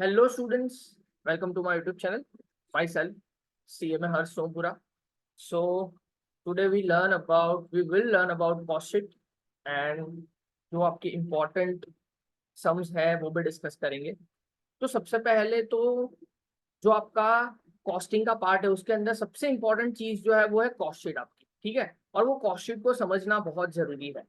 Hello students, welcome to my YouTube channel. Myself, CMA Harsh Sompura. So today we will learn about cost sheet and जो आपके important sums है वो भी discuss करेंगे। तो सबसे पहले तो जो आपका कॉस्टिंग का पार्ट है उसके अंदर सबसे इंपॉर्टेंट चीज जो है वो है कॉस्ट शीट आपकी, ठीक है। और वो कॉस्ट शीट को समझना बहुत जरूरी है।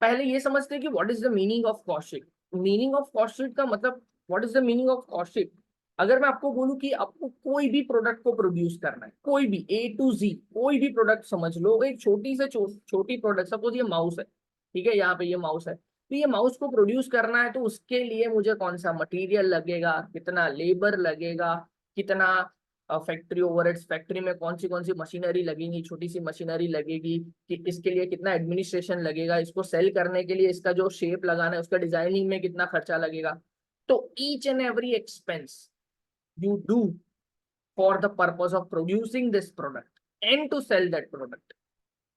पहले ये समझते हैं कि what is the meaning of cost sheet. Meaning of cost sheet का मतलब what is the meaning of cost sheet. अगर मैं आपको बोलूं कि आपको कोई भी प्रोडक्ट को प्रोड्यूस करना है, कोई भी ए टू जी कोई भी प्रोडक्ट समझ लो, एक छोटी से छोटी प्रोडक्ट, सपोज ये माउस है, ठीक है, यहाँ पे ये माउस है, तो ये माउस को प्रोड्यूस करना है तो उसके लिए मुझे कौन सा मटेरियल लगेगा, कितना लेबर लगेगा, कितना फैक्ट्री ओवरहेड्स, फैक्ट्री में कौन सी मशीनरी लगेगी, छोटी सी मशीनरी लगेगी, कि इसके लिए कितना एडमिनिस्ट्रेशन लगेगा, इसको सेल करने के लिए इसका जो शेप लगाना है उसका डिजाइनिंग में कितना खर्चा लगेगा। तो each and every expense you do for the purpose of producing this product and to sell that product,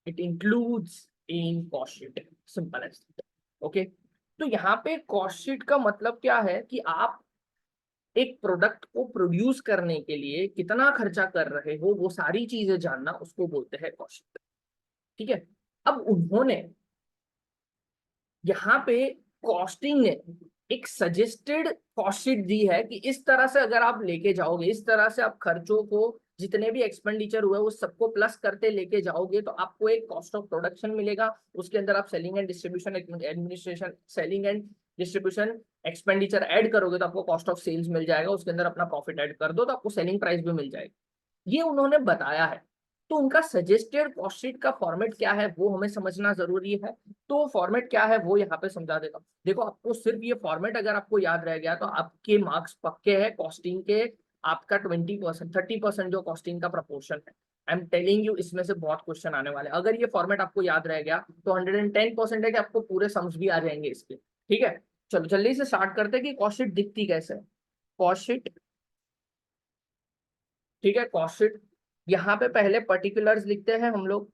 it includes in cost sheet, simple as that. Okay, तो यहाँ पे cost sheet का मतलब क्या है कि आप एक प्रोडक्ट को प्रोड्यूस करने के लिए कितना खर्चा कर रहे हो वो सारी चीजें जानना, उसको बोलते हैं कॉस्ट शीट, ठीक है। अब उन्होंने यहाँ पे कॉस्टिंग ने एक सजेस्टेड कॉस्ट शीट दी है कि इस तरह से अगर आप लेके जाओगे, इस तरह से आप खर्चों को जितने भी एक्सपेंडिचर हुए वो सबको प्लस करते लेके जाओगे तो आपको एक कॉस्ट ऑफ प्रोडक्शन मिलेगा। उसके अंदर आप selling and distribution administration, selling and distribution expenditure add करोगे तो आपको कॉस्ट ऑफ सेल्स मिल जाएगा। उसके अंदर अपना प्रॉफिट ऐड कर दो तो आपको सेलिंग प्राइस भी मिल जाएगी। ये उन्होंने बताया है। तो उनका सजेस्टेड कॉस्ट शीट का फॉर्मेट क्या है वो हमें समझना जरूरी है। तो फॉर्मेट क्या है वो यहाँ पे समझा देता हूँ। देखो, आपको सिर्फ ये फॉर्मेट अगर आपको याद रह गया तो आपके मार्क्स पक्के हैं कॉस्टिंग के। आपका 20% 30% जो कॉस्टिंग का प्रपोर्शन है, आई एम टेलिंग यू, इसमें से बहुत क्वेश्चन आने वाले। अगर ये फॉर्मेट आपको याद रह गया तो 110% है कि आपको पूरे सम्स भी आ जाएंगे इसके, ठीक है। चलो जल्दी से स्टार्ट करते हैं कि कॉस्ट शीट दिखती कैसे है। कॉस्ट शीट, ठीक है, कॉस्ट शीट। यहाँ पे पहले पर्टिकुलर्स लिखते हैं हम लोग,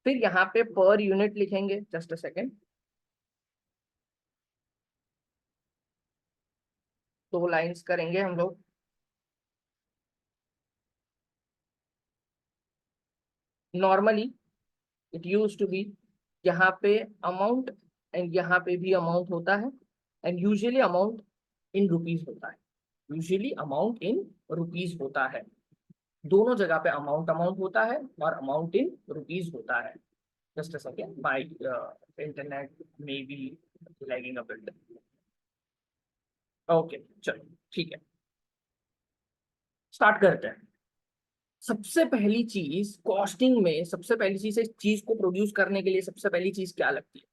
फिर यहाँ पे पर यूनिट लिखेंगे। Just a second. दो लाइंस करेंगे हम लोग। Normally it use to be, यहाँ पे अमाउंट एंड यहाँ पे भी अमाउंट होता है, and usually amount in rupees होता है। यूजुअली अमाउंट इन रुपीज होता है। दोनों जगह पे अमाउंट अमाउंट होता है और अमाउंट इन रुपीज होता है। Just a second, my internet may be lagging a bit. Okay, चलो ठीक है, स्टार्ट करते हैं। सबसे पहली चीज कॉस्टिंग में, सबसे पहली चीज इस चीज को प्रोड्यूस करने के लिए सबसे पहली चीज क्या लगती है?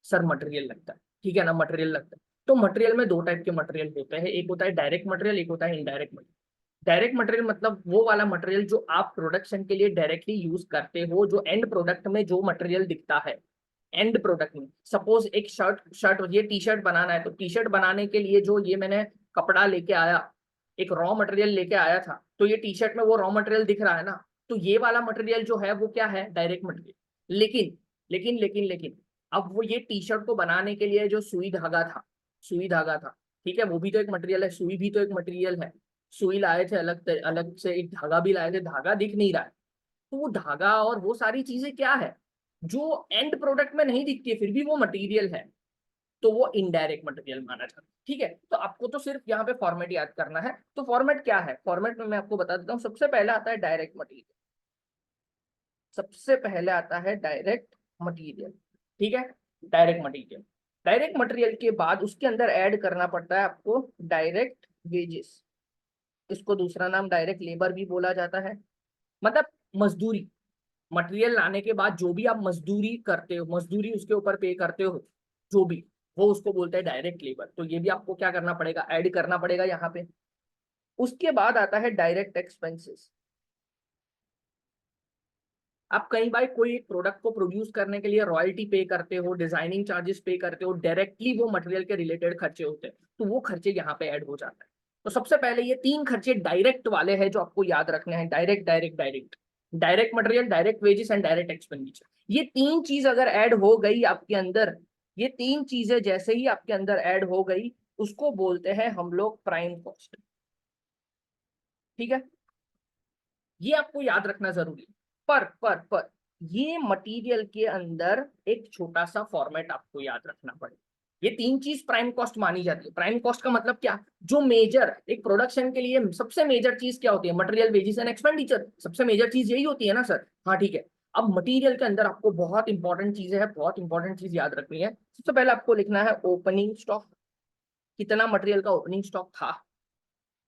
सर मटेरियल लगता है, ठीक है ना, मटेरियल लगता है। तो मटेरियल में दो टाइप के मटेरियल होते हैं, एक होता है डायरेक्ट मटेरियल, एक होता है इनडायरेक्ट मटेरियल। डायरेक्ट मटेरियल मतलब वो वाला मटेरियल जो आप प्रोडक्शन के लिए डायरेक्टली यूज करते हो, जो एंड प्रोडक्ट में जो मटेरियल दिखता है। एंड प्रोडक्ट में सपोज एक शर्ट शर्ट ये टी शर्ट बनाना है तो टी शर्ट बनाने के लिए जो ये मैंने कपड़ा लेके आया, एक रॉ मटेरियल लेके आया था, तो ये टी शर्ट में वो रॉ मटेरियल दिख रहा है ना, तो ये वाला मटेरियल जो है वो क्या है? Direct material. लेकिन अब वो ये टी शर्ट को बनाने के लिए जो सुई धागा था, ठीक है, वो भी तो एक मटेरियल है, सुई भी तो एक मटेरियल है। सुई लाए थे अलग अलग से, एक धागा भी लाए थे, धागा दिख नहीं रहा है। तो वो धागा और वो सारी चीजें क्या है जो एंड प्रोडक्ट में नहीं दिखती है फिर भी वो मटेरियल है, तो वो इनडायरेक्ट मटेरियल माना जाता है, ठीक है। तो आपको तो सिर्फ यहाँ पे फॉर्मेट याद करना है। तो फॉर्मेट क्या है? फॉर्मेट में मैं आपको बता देता हूँ। सबसे पहले आता है डायरेक्ट मटेरियल, सबसे पहले आता है डायरेक्ट मटेरियल, ठीक है। डायरेक्ट मटेरियल, डायरेक्ट मटेरियल के बाद उसके अंदर ऐड करना पड़ता है आपको डायरेक्ट वेजेस। इसको दूसरा नाम डायरेक्ट लेबर भी बोला जाता है, मतलब मजदूरी। मटेरियल लाने के बाद जो भी आप मजदूरी करते हो, मजदूरी उसके ऊपर पे करते हो, जो भी, वो उसको बोलते हैं डायरेक्ट लेबर। तो ये भी आपको क्या करना पड़ेगा? ऐड करना पड़ेगा यहाँ पे। उसके बाद आता है डायरेक्ट एक्सपेंसेस। आप कई बार कोई एक प्रोडक्ट को प्रोड्यूस करने के लिए रॉयल्टी पे करते हो, डिजाइनिंग चार्जेस पे करते हो, डायरेक्टली वो मटेरियल के रिलेटेड खर्चे होते हैं, तो वो खर्चे यहाँ पे ऐड हो जाता है। तो सबसे पहले ये तीन खर्चे डायरेक्ट वाले हैं जो आपको याद रखने हैं। Direct direct direct, direct material, direct wages and direct expenditure. ये तीन चीज अगर ऐड हो गई आपके अंदर, ये तीन चीजें जैसे ही आपके अंदर ऐड हो गई उसको बोलते हैं हम लोग प्राइम कॉस्ट। ठीक है, ये आपको याद रखना जरूरी है। पर ये मटेरियल के अंदर एक छोटा सा फॉर्मेट आपको याद रखना पड़ेगा। ये तीन चीज प्राइम कॉस्ट मानी जाती है। प्राइम कॉस्ट का मतलब क्या, जो मेजर एक प्रोडक्शन के लिए सबसे मेजर चीज क्या होती है, मटेरियल, वेजेस एंड एक्सपेंडिचर। सबसे मेजर चीज यही होती है ना सर। हाँ ठीक है। अब मटेरियल के अंदर आपको बहुत इंपॉर्टेंट चीजें है, बहुत इंपॉर्टेंट चीज याद रखनी है। सबसे पहले आपको लिखना है ओपनिंग स्टॉक, कितना मटेरियल का ओपनिंग स्टॉक था,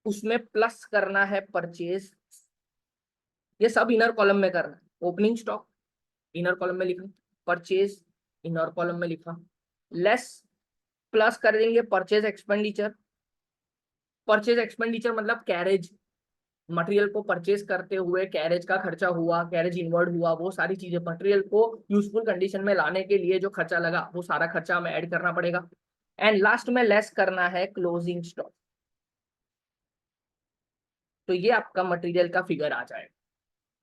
उसमें प्लस करना है परचेज। ये सब इनर कॉलम में करना है। ओपनिंग स्टॉक इनर कॉलम में लिखा, परचेज इनर कॉलम में लिखा, लेस प्लस कर देंगे परचेज एक्सपेंडिचर। परचेज एक्सपेंडिचर मतलब कैरेज, मटेरियल को परचेज करते हुए कैरेज का खर्चा हुआ, कैरेज इनवर्ड हुआ, वो सारी चीजें मटेरियल को यूजफुल कंडीशन में लाने के लिए जो खर्चा लगा वो सारा खर्चा हमें ऐड करना पड़ेगा। एंड लास्ट में लेस करना है क्लोजिंग स्टॉक। तो ये आपका मटेरियल का फिगर आ जाएगा।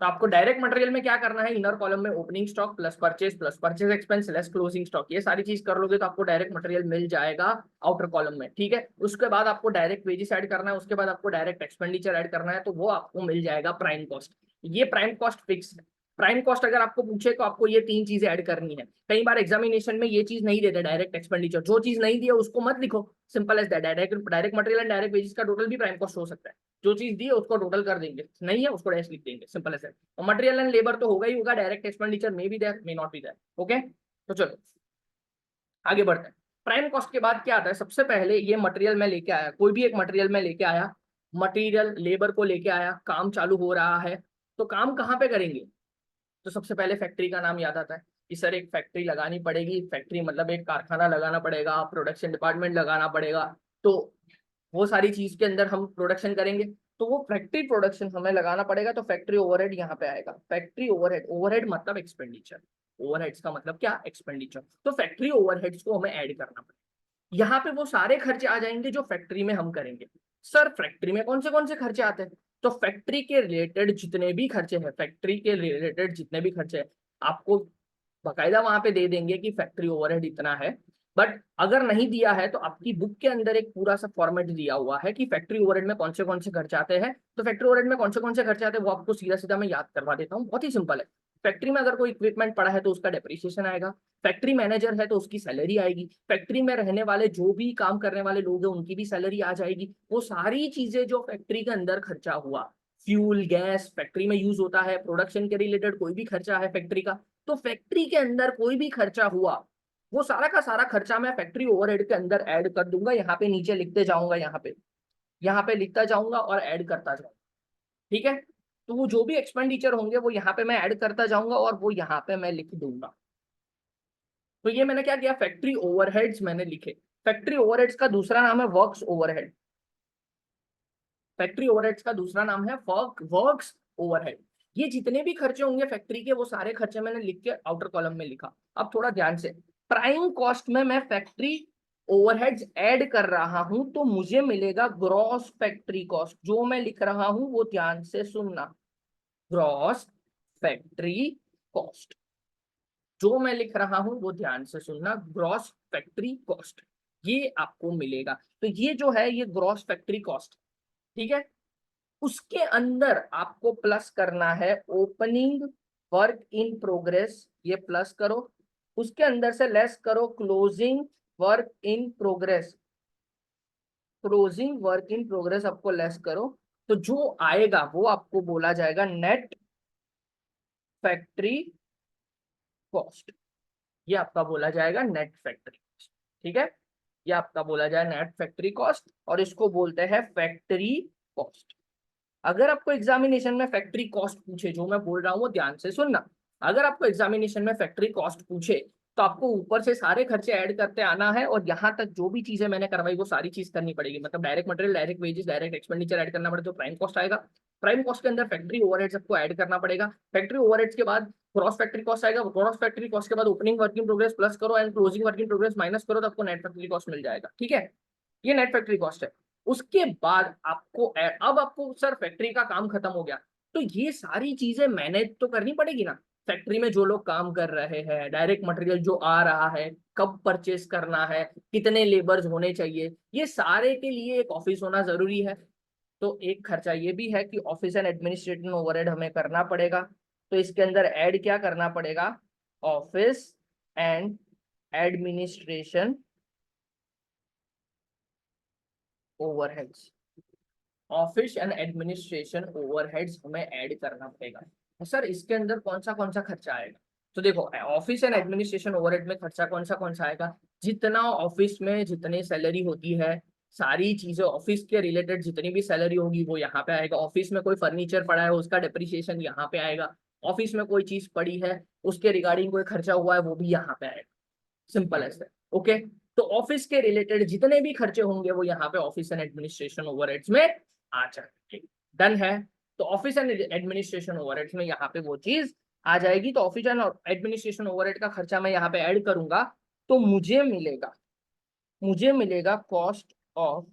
तो आपको डायरेक्ट मटेरियल में क्या करना है, इनर कॉलम में opening stock plus purchase expense less closing stock, ये सारी चीज कर लोगे तो आपको डायरेक्ट मटेरियल मिल जाएगा आउटर कॉलम में। ठीक है, उसके बाद आपको डायरेक्ट वेजेस ऐड करना है, उसके बाद आपको डायरेक्ट एक्सपेंडिचर ऐड करना है, तो वो आपको मिल जाएगा प्राइम कॉस्ट। ये प्राइम कॉस्ट फिक्स है। प्राइम कॉस्ट अगर आपको पूछे तो आपको ये तीन चीजें ऐड करनी है। कई बार एग्जामिनेशन में ये चीज नहीं देते, डायरेक्ट एक्सपेंडिचर, जो चीज नहीं दी है उसको मत लिखो, simple as that. Direct material and direct wages का टोटल भी प्राइम कॉस्ट हो सकता है। जो चीज दी है उसको टोटल कर देंगे, नहीं है उसको डैश लिख देंगे, सिंपल एज दैट। और मटेरियल एंड लेबर तो होगा ही होगा, direct expenditure may be there may not be there. Okay, तो चलो आगे बढ़ते हैं। प्राइम कॉस्ट के बाद क्या आता है, सबसे पहले ये मटेरियल में लेके आया, कोई भी एक मटेरियल में लेके आया, मटेरियल लेबर को लेके आया, काम चालू हो रहा है, तो काम कहाँ पे करेंगे, तो सबसे पहले फैक्ट्री का नाम याद आता है कि सर एक फैक्ट्री लगानी पड़ेगी। फैक्ट्री मतलब एक कारखाना लगाना पड़ेगा, प्रोडक्शन डिपार्टमेंट लगाना पड़ेगा, तो वो सारी चीज के अंदर हम प्रोडक्शन करेंगे, तो वो फैक्ट्री प्रोडक्शन हमें लगाना पड़ेगा, तो फैक्ट्री ओवरहेड यहाँ पे आएगा। फैक्ट्री ओवरहेड, ओवरहेड मतलब एक्सपेंडिचर, ओवरहेड्स का मतलब क्या, एक्सपेंडिचर। तो फैक्ट्री ओवरहेड्स को हमें ऐड करना पड़ेगा। यहाँ पे वो सारे खर्चे आ जाएंगे जो फैक्ट्री में हम करेंगे। सर फैक्ट्री में कौन से खर्चे आते हैं, तो फैक्ट्री के रिलेटेड जितने भी खर्चे हैं, फैक्ट्री के रिलेटेड जितने भी खर्चे हैं आपको बकायदा वहां पे दे देंगे कि फैक्ट्री ओवरहेड इतना है। बट अगर नहीं दिया है तो आपकी बुक के अंदर एक पूरा सा फॉर्मेट दिया हुआ है कि फैक्ट्री ओवरहेड में कौन से खर्चे आते हैं। तो फैक्ट्री ओवरहेड में कौन से खर्चे आते हैं वो आपको सीधा सीधा मैं याद करवा देता हूँ, बहुत ही सिंपल है। फैक्ट्री में अगर कोई इक्विपमेंट पड़ा है तो उसका डेप्रिसिएशन आएगा, फैक्ट्री मैनेजर है तो उसकी सैलरी आएगी, फैक्ट्री में रहने वाले जो भी काम करने वाले लोग हैं उनकी भी सैलरी आ जाएगी। वो सारी चीजें जो फैक्ट्री के अंदर खर्चा हुआ, फ्यूल गैस फैक्ट्री में यूज होता है, प्रोडक्शन के रिलेटेड कोई भी खर्चा है फैक्ट्री का, तो फैक्ट्री के अंदर कोई भी खर्चा हुआ वो सारा का सारा खर्चा मैं फैक्ट्री ओवरहेड के अंदर ऐड कर दूंगा। यहाँ पे नीचे लिखते जाऊंगा, यहाँ पे लिखता जाऊंगा और ऐड करता जाऊंगा। ठीक है, तो वो जो भी एक्सपेंडिचर होंगे वो यहाँ पे मैं ऐड करता जाऊंगा और वो यहाँ पे मैं लिख दूंगा। तो ये मैंने क्या किया, फैक्ट्री ओवरहेड्स मैंने लिखे। फैक्ट्री ओवरहेड्स का दूसरा नाम है वर्क्स ओवरहेड। फैक्ट्री ओवरहेड्स का दूसरा नाम है वर्क्स ओवरहेड। ये जितने भी खर्चे होंगे फैक्ट्री के वो सारे खर्चे मैंने लिख के आउटर कॉलम में लिखा। अब थोड़ा ध्यान से, प्राइम कॉस्ट में मैं फैक्ट्री ओवरहेड्स ऐड कर रहा हूं तो मुझे मिलेगा ग्रॉस फैक्ट्री कॉस्ट। जो मैं लिख रहा हूं वो ध्यान से सुनना, ग्रॉस फैक्ट्री कॉस्ट। जो मैं लिख रहा हूं वो ध्यान से सुनना, ग्रॉस फैक्ट्री कॉस्ट ये आपको मिलेगा। तो ये जो है ये ग्रॉस फैक्ट्री कॉस्ट, ठीक है। उसके अंदर आपको प्लस करना है ओपनिंग वर्क इन प्रोग्रेस, ये प्लस करो। उसके अंदर से लेस करो closing work in progress, closing work in progress आपको लेस करो। तो जो आएगा वो आपको बोला जाएगा नेट फैक्ट्री कॉस्ट। ये आपका बोला जाएगा नेट फैक्ट्री कॉस्ट। ठीक है, ये आपका बोला जाए नेट फैक्ट्री कॉस्ट और इसको बोलते हैं फैक्ट्री कॉस्ट। अगर आपको एग्जामिनेशन में फैक्ट्री कॉस्ट पूछे, जो मैं बोल रहा हूँ वो ध्यान से सुनना, अगर आपको एग्जामिनेशन में फैक्ट्री कॉस्ट पूछे तो आपको ऊपर से सारे खर्चे ऐड करते आना है और यहाँ तक जो भी चीजें मैंने करवाई वो सारी चीज करनी पड़ेगी। मतलब direct material, direct wages, direct expenditure add करना पड़ेगा तो प्राइम कॉस्ट आएगा। प्राइम कॉस्ट के अंदर फैक्ट्री ओवरहेड्स आपको ऐड करना पड़ेगा। फैक्ट्री ओवरहेड्स के बाद ग्रॉस फैक्ट्री कॉस्ट आएगा, ग्रॉस फैक्ट्री कॉस्ट के बाद ओपनिंग वर्किंग प्रोग्रेस प्लस करो and closing working progress minus करो तो आपको नेट फैक्ट्री कॉस्ट मिल जाएगा। ठीक है, ये नेट फैक्ट्री कॉस्ट है। उसके बाद आपको अब आपको सर फैक्ट्री का काम खत्म हो गया तो ये सारी चीजें मैनेज तो करनी पड़ेगी ना। फैक्ट्री में जो लोग काम कर रहे हैं, डायरेक्ट मटेरियल जो आ रहा है, कब परचेस करना है, कितने लेबर्स होने चाहिए, ये सारे के लिए एक ऑफिस होना जरूरी है। तो एक खर्चा ये भी है कि ऑफिस एंड एडमिनिस्ट्रेटिव ओवरहेड हमें करना पड़ेगा। तो इसके अंदर ऐड क्या करना पड़ेगा, office and administration overheads. Office and administration overheads हमें ऐड करना पड़ेगा। तो सर इसके अंदर कौन सा खर्चा आएगा? तो देखो, ऑफिस एंड एडमिनिस्ट्रेशन ओवरहेड में खर्चा कौन सा आएगा, जितना ऑफिस में जितनी सैलरी होती है, सारी चीजें ऑफिस के रिलेटेड जितनी भी सैलरी होगी वो यहाँ पे आएगा। ऑफिस में कोई फर्नीचर पड़ा है उसका डिप्रिसिएशन यहाँ पे आएगा। ऑफिस में कोई चीज पड़ी है उसके रिगार्डिंग कोई खर्चा हुआ है वो भी यहाँ पे आएगा। सिंपल ऐसे। ओके, तो ऑफिस के रिलेटेड जितने भी खर्चे होंगे वो यहाँ पे ऑफिस एंड एडमिनिस्ट्रेशन ओवरहेड्स में आ जाएंगे। डन है। तो ऑफिस एंड एडमिनिस्ट्रेशन ओवरहेड्स में यहाँ पे वो चीज आ जाएगी। तो ऑफिस एंड एडमिनिस्ट्रेशन ओवरहेड का खर्चा मैं यहाँ पे ऐड करूंगा तो मुझे मिलेगा कॉस्ट ऑफ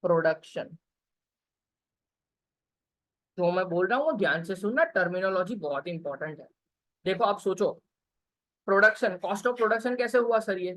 प्रोडक्शन। जो मैं बोल रहा हूँ वो ध्यान से सुनना, टर्मिनोलॉजी बहुत इंपॉर्टेंट है। देखो आप सोचो, प्रोडक्शन, कॉस्ट ऑफ प्रोडक्शन कैसे हुआ सर? ये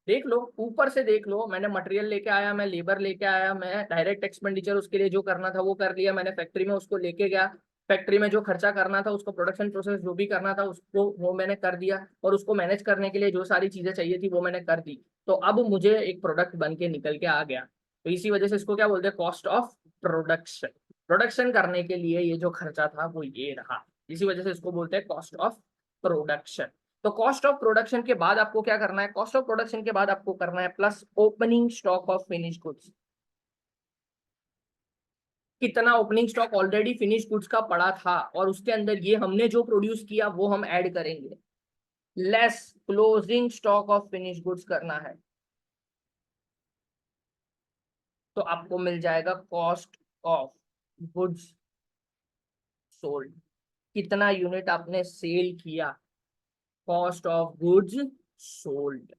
देख लो, ऊपर से देख लो, मैंने मटेरियल लेके आया, मैं लेबर लेके आया, मैं डायरेक्ट एक्सपेंडिचर उसके लिए जो करना था वो कर लिया, मैंने फैक्ट्री में उसको लेके गया, फैक्ट्री में जो खर्चा करना था उसको, प्रोडक्शन प्रोसेस जो भी करना था उसको वो मैंने कर दिया, और उसको मैनेज करने के लिए जो सारी चीजें चाहिए थी वो मैंने कर दी। तो अब मुझे एक प्रोडक्ट बन के निकल के आ गया। तो इसी वजह से इसको क्या बोलते हैं, कॉस्ट ऑफ प्रोडक्शन। प्रोडक्शन करने के लिए ये जो खर्चा था वो ये रहा, इसी वजह से इसको बोलते हैं कॉस्ट ऑफ प्रोडक्शन। तो कॉस्ट ऑफ प्रोडक्शन के बाद आपको क्या करना है, कॉस्ट ऑफ प्रोडक्शन के बाद आपको करना है plus opening stock of finish goods. कितना opening stock already finish goods का पड़ा था और उसके अंदर ये हमने जो प्रोड्यूस किया वो हम ऐड करेंगे, less closing stock of finish goods करना है। तो आपको मिल जाएगा कॉस्ट ऑफ गुड्स सोल्ड। कितना यूनिट आपने सेल किया, cost of goods sold.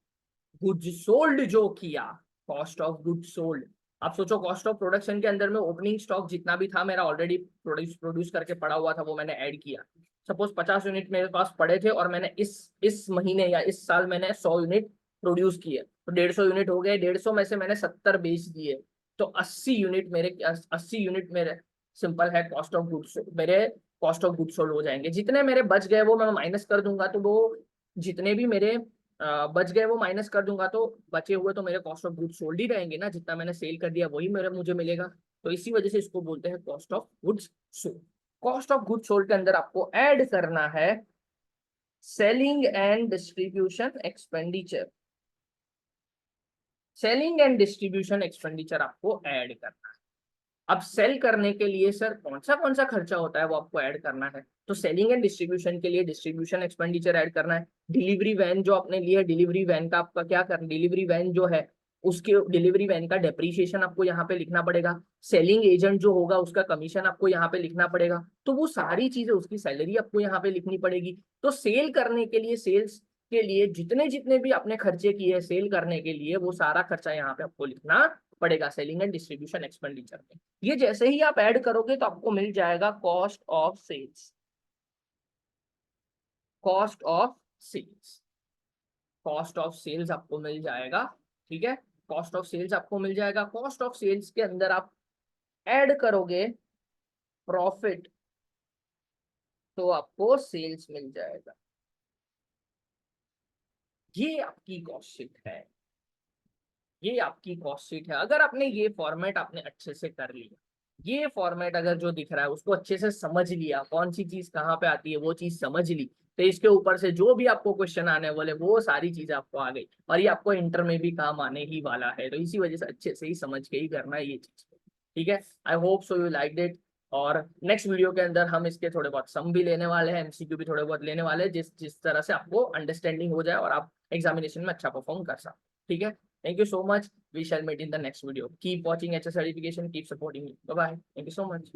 Goods sold जो किया, कॉस्ट ऑफ गुड्स सोल्ड। आप सोचो, कॉस्ट ऑफ प्रोडक्शन के अंदर में ओपनिंग स्टॉक जितना भी था मेरा ऑलरेडी प्रोड्यूस करके पड़ा हुआ था वो मैंने ऐड किया। सपोज 50 यूनिट मेरे पास पड़े थे और मैंने इस महीने या इस साल मैंने 100 यूनिट प्रोड्यूस किए, तो 150 यूनिट हो गए, 150 में से मैंने 70 बेच दिए, तो 80 यूनिट मेरे सिंपल है कॉस्ट ऑफ गुड्स, मेरे कॉस्ट ऑफ गुड्स सोल्ड हो जाएंगे। जितने मेरे बच गए वो मैं माइनस कर दूंगा, तो वो जितने भी मेरे बच गए वो माइनस कर दूंगा, तो बचे हुए तो मेरे कॉस्ट ऑफ गुड्स सोल्ड ही रहेंगे ना, जितना मैंने सेल कर दिया वही मेरे मुझे मिलेगा। तो इसी वजह से इसको बोलते हैं cost of goods sold. Cost of goods sold के अंदर आपको ऐड करना है selling and distribution expenditure. Selling and distribution expenditure आपको ऐड करना है। अब सेल करने के लिए सर कौन सा खर्चा होता है वो आपको ऐड करना है। तो सेलिंग एंड डिस्ट्रीब्यूशन के लिए डिस्ट्रीब्यूशन एक्सपेंडिचर ऐड करना है। डिलीवरी वैन जो आपने लिया, डिलीवरी वैन का आपका क्या करना, डिलीवरी वैन जो है उसके डिलीवरी वैन का डेप्रीशिएशन आपको यहाँ पे लिखना पड़ेगा। सेलिंग एजेंट जो होगा उसका कमीशन आपको यहाँ पे लिखना पड़ेगा। तो वो सारी चीजें, उसकी सैलरी आपको यहाँ पे लिखनी पड़ेगी। तो सेल करने के लिए, सेल्स के लिए जितने जितने भी आपने खर्चे किए सेल करने के लिए, वो सारा खर्चा यहाँ पे आपको लिखना पड़ेगा सेलिंग एंड डिस्ट्रीब्यूशन एक्सपेंडिचर में। ये जैसे ही आप ऐड करोगे तो आपको मिल जाएगा cost of sales. Cost of sales, cost of sales आपको मिल जाएगा। ठीक है, कॉस्ट ऑफ सेल्स आपको मिल जाएगा। कॉस्ट ऑफ सेल्स के अंदर आप ऐड करोगे प्रॉफिट, तो आपको सेल्स मिल जाएगा। ये आपकी कॉस्ट शीट है, ये आपकी कॉस्ट शीट है। अगर आपने ये फॉर्मेट आपने अच्छे से कर लिया, ये फॉर्मेट अगर जो दिख रहा है उसको अच्छे से समझ लिया, कौन सी चीज कहाँ पे आती है वो चीज समझ ली, तो इसके ऊपर से जो भी आपको क्वेश्चन आने वाले वो सारी चीजें आपको आ गई, और ये आपको इंटर में भी काम आने ही वाला है। तो इसी वजह से अच्छे से ही समझ के ही करना है ये चीज। ठीक है, I hope so you like it. और नेक्स्ट वीडियो के अंदर हम इसके थोड़े बहुत सम भी लेने वाले हैं, एमसीक्यू भी थोड़े बहुत लेने वाले हैं, जिस जिस तरह से आपको अंडरस्टैंडिंग हो जाए और आप एग्जामिनेशन में अच्छा परफॉर्म कर सकते। ठीक है, thank you so much. We shall meet in the next video. Keep watching HS Certification. Keep supporting me. Bye bye. Thank you so much.